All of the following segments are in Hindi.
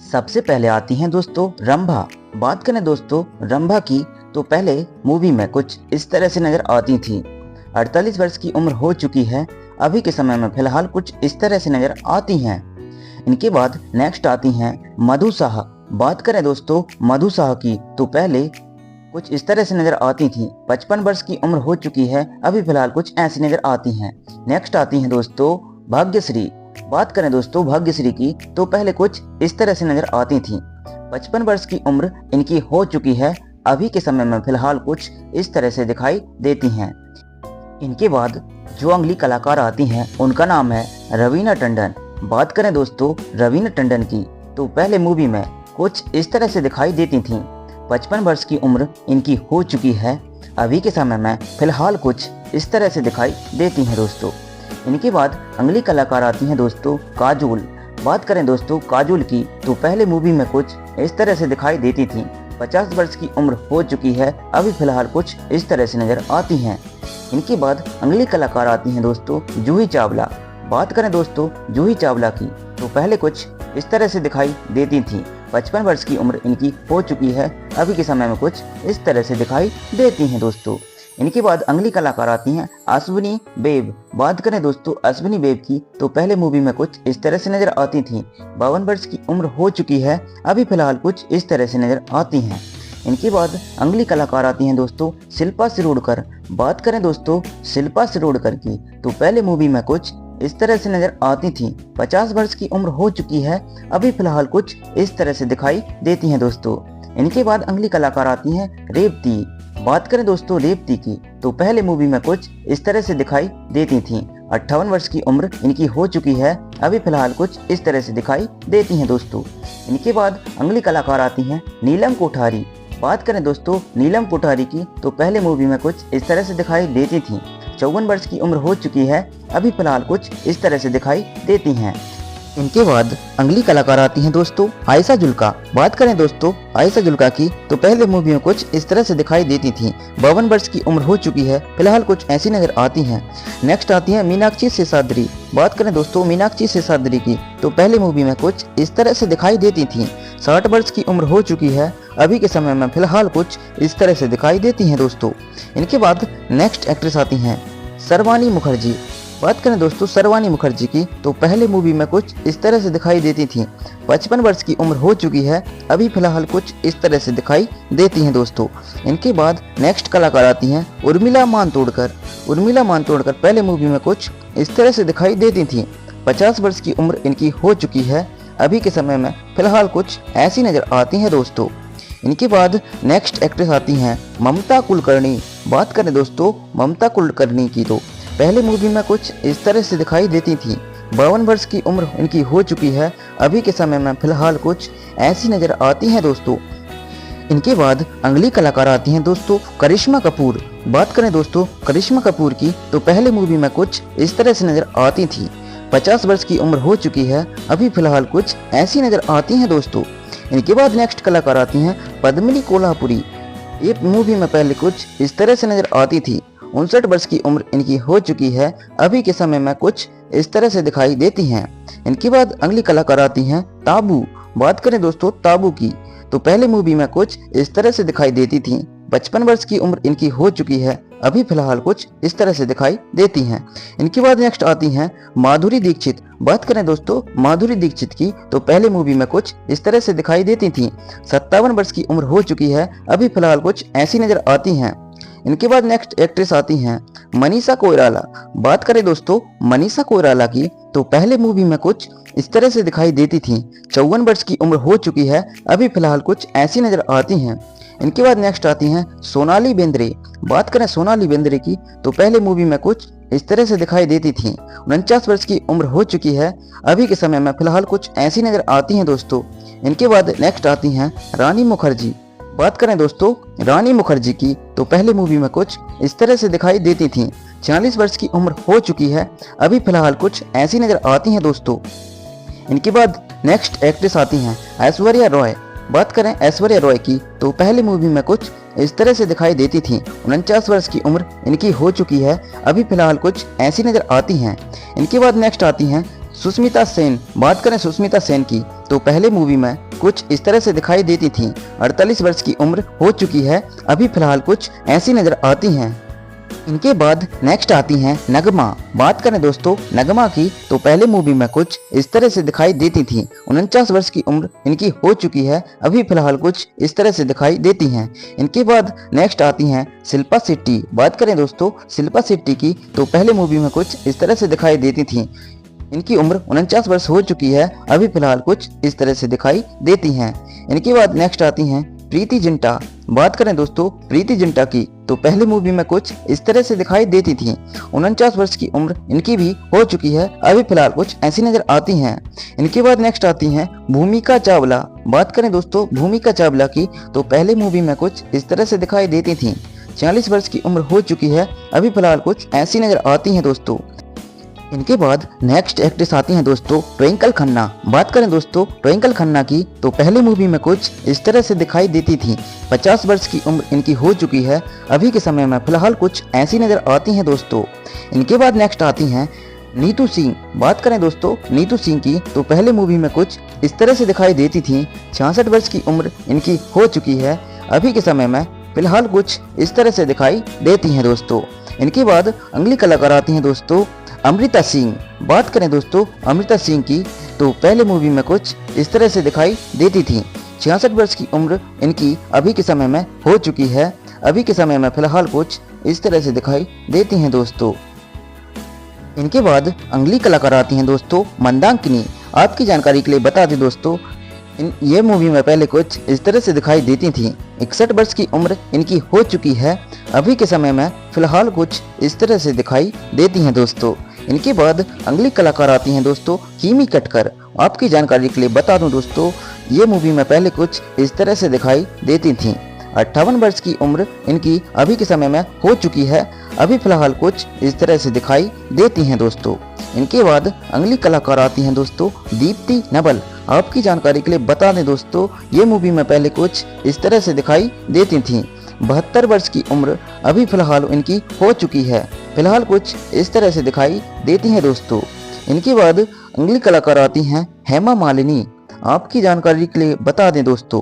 सबसे पहले आती हैं दोस्तों रंभा। बात करें दोस्तों रंभा की तो पहले मूवी में कुछ इस तरह से नजर आती थी। 48 वर्ष की उम्र हो चुकी है, अभी के समय में फिलहाल कुछ इस तरह से नजर आती हैं। इनके बाद नेक्स्ट आती हैं मधु साहा। बात करें दोस्तों मधु साहा की तो पहले कुछ इस तरह से नजर आती थी। 55 वर्ष की उम्र हो चुकी है, अभी फिलहाल कुछ ऐसी नजर आती हैं। नेक्स्ट आती हैं दोस्तों भाग्यश्री। बात करें दोस्तों भाग्यश्री की तो पहले कुछ इस तरह से नजर आती थी। 55 वर्ष की उम्र इनकी हो चुकी है, अभी के समय में फिलहाल कुछ इस तरह से दिखाई देती हैं। इनके बाद जो अगली कलाकार आती हैं उनका नाम है रवीना टंडन। बात करें दोस्तों रवीना टंडन की तो पहले मूवी में कुछ इस तरह से दिखाई देती थी। 55 वर्ष की उम्र इनकी हो चुकी है, अभी के समय में फिलहाल कुछ इस तरह से दिखाई देती हैं दोस्तों। इनके बाद अगली कलाकार आती हैं दोस्तों काजोल। बात करें दोस्तों काजोल की तो पहले मूवी में कुछ इस तरह से दिखाई देती थी। 50 वर्ष की उम्र हो चुकी है, अभी फिलहाल कुछ इस तरह से नजर आती हैं। इनके बाद अगली कलाकार आती हैं दोस्तों जूही चावला। बात करें दोस्तों जूही चावला की तो पहले कुछ इस तरह से दिखाई देती थी। 55 वर्ष की उम्र इनकी हो चुकी है, अभी के समय में कुछ इस तरह से दिखाई देती हैं दोस्तों। इनके बाद अगली कलाकार आती हैं अश्विनी बेब। बात करें दोस्तों अश्विनी बेब की तो पहले मूवी में कुछ इस तरह से नजर आती थी। 52 वर्ष की उम्र हो चुकी है, अभी फिलहाल कुछ इस तरह से नजर आती हैं। इनके बाद अगली कलाकार आती हैं दोस्तों शिल्पा शिरोडकर। बात करें दोस्तों शिल्पा शिरोडकर की तो पहले मूवी में कुछ इस तरह से नजर आती थी। 50 वर्ष की उम्र हो चुकी है, अभी फिलहाल कुछ इस तरह से दिखाई देती हैं दोस्तों। इनके बाद अगली कलाकार आती हैं रेवती। बात करें दोस्तों रेवती की तो पहले मूवी में कुछ इस तरह से दिखाई देती थी। 58 वर्ष की उम्र इनकी हो चुकी है, अभी फिलहाल कुछ इस तरह से दिखाई देती हैं दोस्तों। इनके बाद अगली कलाकार आती हैं नीलम कोठारी। बात करें दोस्तों नीलम कोठारी की तो पहले मूवी में कुछ इस तरह से दिखाई देती थी। 54 वर्ष की उम्र हो चुकी है, अभी फिलहाल कुछ इस तरह से दिखाई देती हैं। इनके बाद अगली कलाकार आती हैं दोस्तों आयशा जुल्का। बात करें दोस्तों आयशा जुल्का की तो पहले मूवी में कुछ इस तरह से दिखाई देती थी। 52 वर्ष की उम्र हो चुकी है, फिलहाल कुछ ऐसी नजर आती हैं। नेक्स्ट आती हैं मीनाक्षी शेषाद्री। बात करें दोस्तों मीनाक्षी शेषाद्री की तो पहले मूवी में कुछ इस तरह से दिखाई देती थी। 60 वर्ष की उम्र हो चुकी है, अभी के समय में फिलहाल कुछ इस तरह से दिखाई देती हैं दोस्तों। इनके बाद नेक्स्ट एक्ट्रेस आती हैं सर्वानी मुखर्जी। बात करें दोस्तों सर्वानी मुखर्जी की तो पहले मूवी में कुछ इस तरह से दिखाई देती थी। 55 वर्ष की उम्र हो चुकी है, अभी फिलहाल कुछ इस तरह से दिखाई देती हैं दोस्तों। इनके बाद नेक्स्ट कलाकार आती हैं उर्मिला मातोंडकर। उर्मिला मातोंडकर पहले मूवी में कुछ इस तरह से दिखाई देती थी। 50 वर्ष की उम्र इनकी हो चुकी है, अभी के समय में फिलहाल कुछ ऐसी नजर आती हैं दोस्तों। इनके बाद नेक्स्ट एक्ट्रेस आती हैं ममता कुलकर्णी। बात करें दोस्तों ममता कुलकर्णी की तो पहले मूवी में कुछ इस तरह से दिखाई देती थी। 52 वर्ष की उम्र इनकी हो चुकी है, अभी के समय में फिलहाल कुछ ऐसी नजर आती हैं दोस्तों। इनके बाद अगली कलाकार आती हैं दोस्तों करिश्मा कपूर। बात करें दोस्तों करिश्मा कपूर की तो पहले मूवी में कुछ इस तरह से नजर आती थी। 50 वर्ष की उम्र हो चुकी है, अभी फिलहाल कुछ ऐसी नजर आती हैं दोस्तों। इनके बाद नेक्स्ट कलाकार आती हैं पद्मिनी कोल्हापुरी। ये मूवी में पहले कुछ इस तरह से नजर आती थी। 59 वर्ष की उम्र इनकी हो चुकी है, अभी के समय में कुछ इस तरह से दिखाई देती हैं। इनके बाद अगली कलाकार आती हैं ताबू। बात करें दोस्तों ताबू की तो पहले मूवी में कुछ इस तरह से दिखाई देती थी। 55 वर्ष की उम्र इनकी हो चुकी है, अभी फिलहाल कुछ इस तरह से दिखाई देती हैं। इनके बाद नेक्स्ट आती हैं माधुरी दीक्षित। बात करें दोस्तों माधुरी दीक्षित की तो पहले मूवी में कुछ इस तरह से दिखाई देती थी। 57 वर्ष की उम्र हो चुकी है, अभी फिलहाल कुछ ऐसी नजर आती हैं। इनके बाद नेक्स्ट एक्ट्रेस आती हैं मनीषा कोइराला। बात करें दोस्तों मनीषा कोइराला की तो पहले मूवी में कुछ इस तरह से दिखाई देती थी। 54 वर्ष की उम्र हो चुकी है, अभी फिलहाल कुछ ऐसी नजर आती हैं। इनके बाद नेक्स्ट आती हैं सोनाली बेंद्रे। बात करें सोनाली बेंद्रे की तो पहले मूवी में कुछ इस तरह से दिखाई देती थी। 49 वर्ष की उम्र हो चुकी है, अभी के समय में फिलहाल कुछ ऐसी नजर आती हैं दोस्तों। इनके बाद नेक्स्ट आती हैं रानी मुखर्जी। बात करें दोस्तों रानी मुखर्जी की तो पहले मूवी में कुछ इस तरह से दिखाई देती थी। 46 वर्ष की उम्र हो चुकी है, अभी फिलहाल कुछ ऐसी नजर आती हैं दोस्तों। इनके बाद नेक्स्ट एक्ट्रेस आती हैं ऐश्वर्या रॉय। बात करें ऐश्वर्या रॉय की तो पहले मूवी में कुछ इस तरह से दिखाई देती थी। 49 वर्ष की उम्र इनकी हो चुकी है, अभी फिलहाल कुछ ऐसी नजर आती हैं। इनके बाद नेक्स्ट आती हैं सुष्मिता सेन। बात करें सुष्मिता सेन की तो पहले मूवी में कुछ इस तरह से दिखाई देती थीं। 48 वर्ष की उम्र हो चुकी है, अभी फिलहाल कुछ ऐसी नजर आती हैं। इनके बाद नेक्स्ट आती हैं नगमा। बात करें दोस्तों नगमा की तो पहले मूवी में कुछ इस तरह से दिखाई देती थीं। 49 वर्ष की उम्र इनकी हो चुकी है, अभी फिलहाल कुछ इस तरह से दिखाई देती हैं। इनके बाद नेक्स्ट आती हैं शिल्पा शेट्टी। बात करें दोस्तों शिल्पा शेट्टी की तो पहले मूवी में कुछ इस तरह से दिखाई देती थीं। इनकी उम्र 49 वर्ष हो चुकी है, अभी फिलहाल कुछ इस तरह से दिखाई देती हैं। इनके बाद नेक्स्ट आती हैं प्रीति जिंटा। बात करें दोस्तों प्रीति जिंटा की तो पहली मूवी में कुछ इस तरह से दिखाई देती थी। 49 वर्ष की उम्र इनकी भी हो चुकी है, अभी फिलहाल कुछ ऐसी नजर आती हैं। इनके बाद नेक्स्ट आती हैं भूमिका चावला। बात करें दोस्तों भूमिका चावला की तो पहले मूवी में कुछ इस तरह से दिखाई देती थी। 46 वर्ष की उम्र हो चुकी है, अभी फिलहाल कुछ ऐसी नजर आती हैं दोस्तों। इनके बाद नेक्स्ट एक्ट्रेस आती हैं दोस्तों ट्विंकल खन्ना। बात करें दोस्तों ट्विंकल खन्ना की तो पहली मूवी में कुछ इस तरह से दिखाई देती थी। 50 वर्ष की उम्र इनकी हो चुकी है, अभी के समय में फिलहाल कुछ ऐसी नजर आती हैं दोस्तों। इनके बाद नेक्स्ट आती हैं नीतू सिंह। बात करें दोस्तों नीतू सिंह की तो पहले मूवी में कुछ इस तरह से दिखाई देती थी। 66 वर्ष की उम्र इनकी हो चुकी है, अभी के समय में फिलहाल कुछ इस तरह से दिखाई देती हैं दोस्तों। इनके बाद अगली कलाकार आती हैं दोस्तों अमृता सिंह। बात करें दोस्तों अमृता सिंह की तो पहले मूवी में कुछ इस तरह से दिखाई देती थी। 66 वर्ष की उम्र इनकी अभी के समय में हो चुकी है, अभी के समय में फिलहाल कुछ इस तरह से दिखाई देती हैं दोस्तों। इनके बाद अगली कलाकार आती हैं दोस्तों मंदाकिनी। आपकी जानकारी के लिए बता दें दोस्तों ये मूवी में पहले कुछ इस तरह से दिखाई देती थी। 61 वर्ष की उम्र इनकी हो चुकी है, अभी के समय में फिलहाल कुछ इस तरह से दिखाई देती हैं दोस्तों। इनके बाद अगली कलाकार आती हैं दोस्तों किमी कटकर। आपकी जानकारी के लिए बता दूं दोस्तों ये मूवी में पहले कुछ इस तरह से दिखाई देती थीं। 58 वर्ष की उम्र इनकी अभी के समय में हो चुकी है, अभी फिलहाल कुछ इस तरह से दिखाई देती हैं दोस्तों। इनके बाद अगली कलाकार आती हैं दोस्तों दीप्ति नवल। आपकी जानकारी के लिए बता दें दोस्तों ये मूवी में पहले कुछ इस तरह से दिखाई देती थीं। 72 वर्ष की उम्र अभी फिलहाल इनकी हो चुकी है, फिलहाल कुछ इस तरह से दिखाई देती हैं दोस्तों। इनके बाद अगली कलाकार आती हैं हेमा मालिनी। आपकी जानकारी के लिए बता दें दोस्तों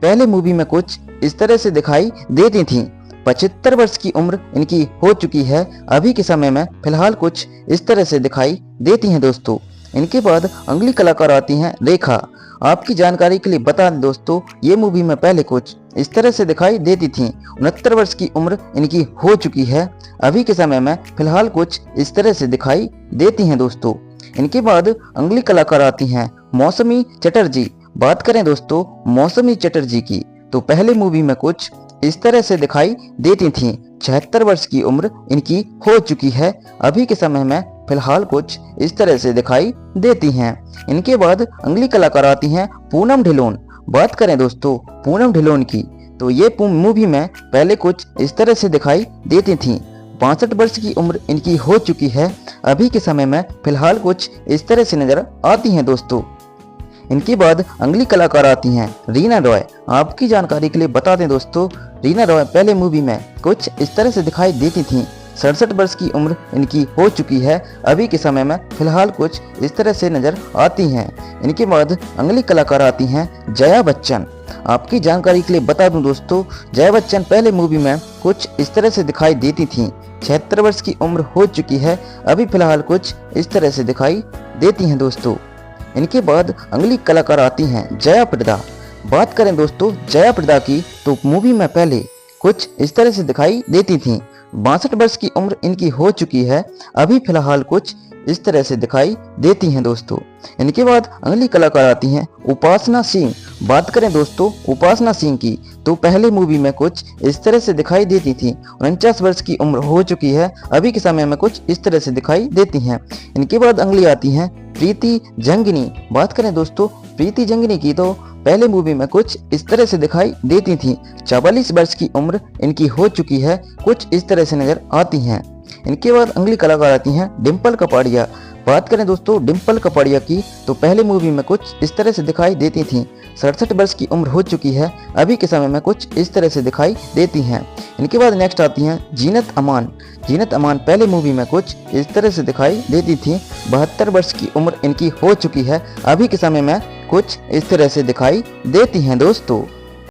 पहले मूवी में कुछ इस तरह से दिखाई देती थीं। 75 वर्ष की उम्र इनकी हो चुकी है, अभी के समय में फिलहाल कुछ इस तरह से दिखाई देती हैं दोस्तों। इनके बाद अगली कलाकार आती हैं रेखा। आपकी जानकारी के लिए बता दें दोस्तों ये मूवी में पहले कुछ इस तरह से दिखाई देती थीं। 69 वर्ष की उम्र इनकी हो चुकी है, अभी के समय में फिलहाल कुछ इस तरह से दिखाई देती हैं दोस्तों। इनके बाद अगली कलाकार आती हैं मौसमी चटर्जी। बात करें दोस्तों मौसमी चटर्जी की तो पहले मूवी में कुछ इस तरह से दिखाई देती थीं। 76 वर्ष की उम्र इनकी हो चुकी है, अभी के समय में फिलहाल कुछ इस तरह से दिखाई देती हैं। इनके बाद अगली कलाकार आती हैं पूनम ढिलोन। बात करें दोस्तों पूनम ढिलोन की तो ये मूवी में पहले कुछ इस तरह से दिखाई देती थीं। 62 वर्ष की उम्र इनकी हो चुकी है, अभी के समय में फिलहाल कुछ इस तरह से नजर आती हैं दोस्तों। इनके बाद अगली कलाकार आती हैं रीना रॉय। आपकी जानकारी के लिए बता दें दोस्तों रीना रॉय पहले मूवी में कुछ इस तरह से दिखाई देती थीं। 67 वर्ष की उम्र इनकी हो चुकी है, अभी के समय में फिलहाल कुछ इस तरह से नजर आती हैं। इनके बाद अगली कलाकार आती हैं जया बच्चन। आपकी जानकारी के लिए बता दूं दोस्तों जया बच्चन पहले मूवी में कुछ इस तरह से दिखाई देती थीं। 76 वर्ष की उम्र हो चुकी है, अभी फिलहाल कुछ इस तरह से दिखाई देती हैं दोस्तों। इनके बाद अगली कलाकार आती हैं जया प्रदा। बात करें दोस्तों जया प्रदा की तो मूवी में पहले कुछ इस तरह से दिखाई देती थीं। 62 वर्ष की उम्र इनकी हो चुकी है, अभी फिलहाल कुछ इस तरह से दिखाई देती हैं दोस्तों। इनके बाद अगली कलाकार आती हैं उपासना सिंह। बात करें दोस्तों उपासना सिंह की तो पहले मूवी में कुछ इस तरह से दिखाई देती थी। 49 वर्ष की उम्र हो चुकी है, अभी के समय में कुछ इस तरह से दिखाई देती हैं। इनके बाद अगली आती हैं प्रीति जंगिनी। बात करें दोस्तों प्रीति जंगिनी की तो पहले मूवी में कुछ इस तरह से दिखाई देती थी। 44 वर्ष की उम्र इनकी हो चुकी है, कुछ इस तरह से नजर आती हैं। इनके बाद अगली कलाकार आती हैं डिम्पल कपाड़िया। बात करें दोस्तों डिम्पल कपाड़िया की तो पहले मूवी में कुछ इस तरह से दिखाई देती थीं। 67 वर्ष की उम्र हो चुकी है, अभी के समय में कुछ इस तरह से दिखाई देती हैं। इनके बाद नेक्स्ट आती हैं जीनत अमान। जीनत अमान पहले मूवी में कुछ इस तरह से दिखाई देती थी। 72 वर्ष की उम्र इनकी हो चुकी है, अभी के समय में कुछ इस तरह से दिखाई देती हैं दोस्तों।